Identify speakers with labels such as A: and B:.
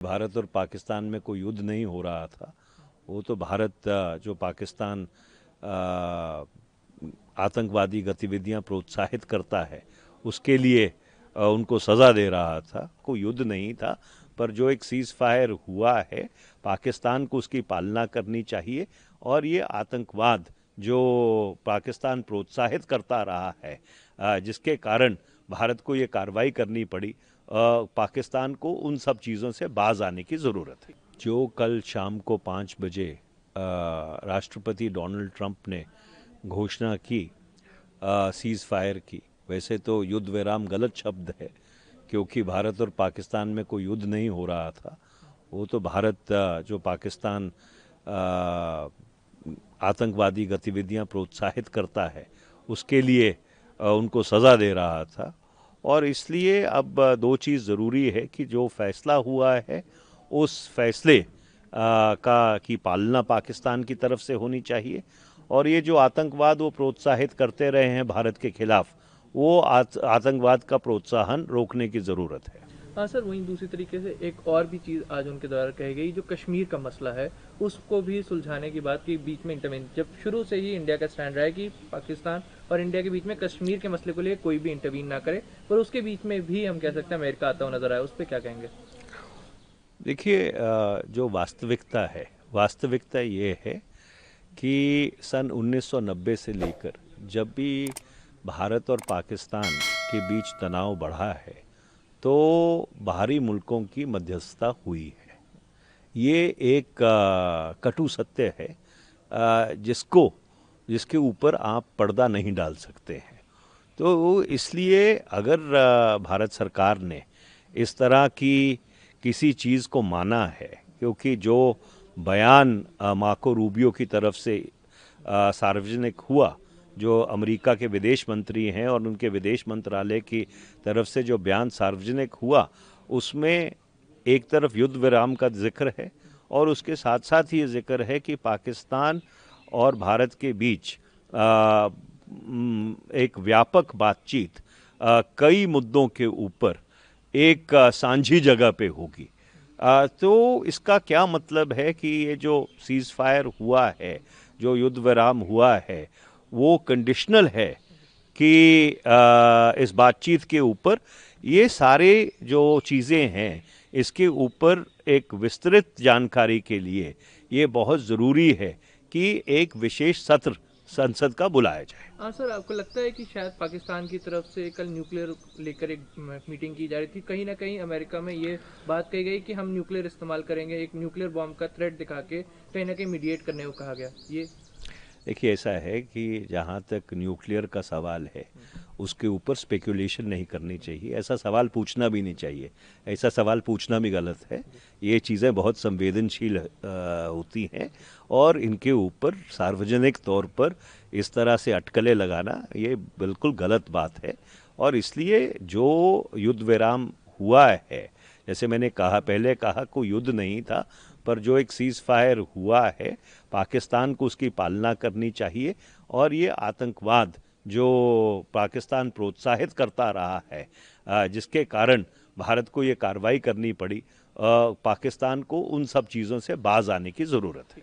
A: भारत और पाकिस्तान में कोई युद्ध नहीं हो रहा था। वो तो भारत जो पाकिस्तान आतंकवादी गतिविधियां प्रोत्साहित करता है उसके लिए उनको सज़ा दे रहा था। कोई युद्ध नहीं था, पर जो एक सीज़ फायर हुआ है पाकिस्तान को उसकी पालना करनी चाहिए। और ये आतंकवाद जो पाकिस्तान प्रोत्साहित करता रहा है जिसके कारण भारत को ये कार्रवाई करनी पड़ी, पाकिस्तान को उन सब चीज़ों से बाज आने की ज़रूरत है। जो कल शाम को 5 बजे राष्ट्रपति डोनाल्ड ट्रंप ने घोषणा की सीज़ फायर की, वैसे तो युद्ध विराम गलत शब्द है क्योंकि भारत और पाकिस्तान में कोई युद्ध नहीं हो रहा था। वो तो भारत जो पाकिस्तान आतंकवादी गतिविधियां प्रोत्साहित करता है उसके लिए उनको सज़ा दे रहा था। और इसलिए अब दो चीज़ ज़रूरी है कि जो फैसला हुआ है उस फैसले की पालना पाकिस्तान की तरफ से होनी चाहिए। और ये जो आतंकवाद वो प्रोत्साहित करते रहे हैं भारत के खिलाफ, वो आतंकवाद का प्रोत्साहन रोकने की ज़रूरत है।
B: हाँ सर, वहीं दूसरी तरीके से एक और भी चीज़ आज उनके द्वारा कही गई, जो कश्मीर का मसला है उसको भी सुलझाने की बात की, बीच में इंटरवेन। जब शुरू से ही इंडिया का स्टैंड रहा है कि पाकिस्तान और इंडिया के बीच में कश्मीर के मसले को लिए कोई भी इंटरवीन ना करे, पर उसके बीच में भी हम कह सकते हैं अमेरिका आता हुआ नजर आया। उस पर क्या कहेंगे?
A: देखिए, जो वास्तविकता ये है कि सन 1990 से लेकर जब भी भारत और पाकिस्तान के बीच तनाव बढ़ा है तो बाहरी मुल्कों की मध्यस्थता हुई है। ये एक कटु सत्य है जिसके ऊपर आप पर्दा नहीं डाल सकते हैं। तो इसलिए अगर भारत सरकार ने इस तरह की किसी चीज़ को माना है, क्योंकि जो बयान मार्को रूबियो की तरफ से सार्वजनिक हुआ, जो अमेरिका के विदेश मंत्री हैं, और उनके विदेश मंत्रालय की तरफ से जो बयान सार्वजनिक हुआ उसमें एक तरफ युद्ध विराम का जिक्र है और उसके साथ साथ ही ये जिक्र है कि पाकिस्तान और भारत के बीच एक व्यापक बातचीत कई मुद्दों के ऊपर एक सांझी जगह पे होगी। तो इसका क्या मतलब है कि ये जो सीज़ फायर हुआ है, जो युद्ध विराम हुआ है, वो कंडीशनल है कि इस बातचीत के ऊपर ये सारे जो चीज़ें हैं इसके ऊपर एक विस्तृत जानकारी के लिए ये बहुत ज़रूरी है कि एक विशेष सत्र संसद का बुलाया जाए।
B: हाँ सर, आपको लगता है कि शायद पाकिस्तान की तरफ से कल न्यूक्लियर लेकर एक मीटिंग की जा रही थी, कहीं ना कहीं अमेरिका में ये बात कही गई कि हम न्यूक्लियर इस्तेमाल करेंगे, एक न्यूक्लियर बॉम्ब का थ्रेट दिखा के कहीं ना कहीं मीडिएट करने को कहा गया? ये
A: देखिए, ऐसा है कि जहाँ तक न्यूक्लियर का सवाल है उसके ऊपर स्पेकुलेशन नहीं करनी चाहिए, ऐसा सवाल पूछना भी नहीं चाहिए, ऐसा सवाल पूछना भी गलत है। ये चीज़ें बहुत संवेदनशील होती हैं और इनके ऊपर सार्वजनिक तौर पर इस तरह से अटकलें लगाना ये बिल्कुल गलत बात है। और इसलिए जो युद्ध विराम हुआ है, जैसे मैंने पहले कहा, कोई युद्ध नहीं था, पर जो एक सीज़ फायर हुआ है पाकिस्तान को उसकी पालना करनी चाहिए। और ये आतंकवाद जो पाकिस्तान प्रोत्साहित करता रहा है जिसके कारण भारत को ये कार्रवाई करनी पड़ी, पाकिस्तान को उन सब चीज़ों से बाज आने की ज़रूरत है।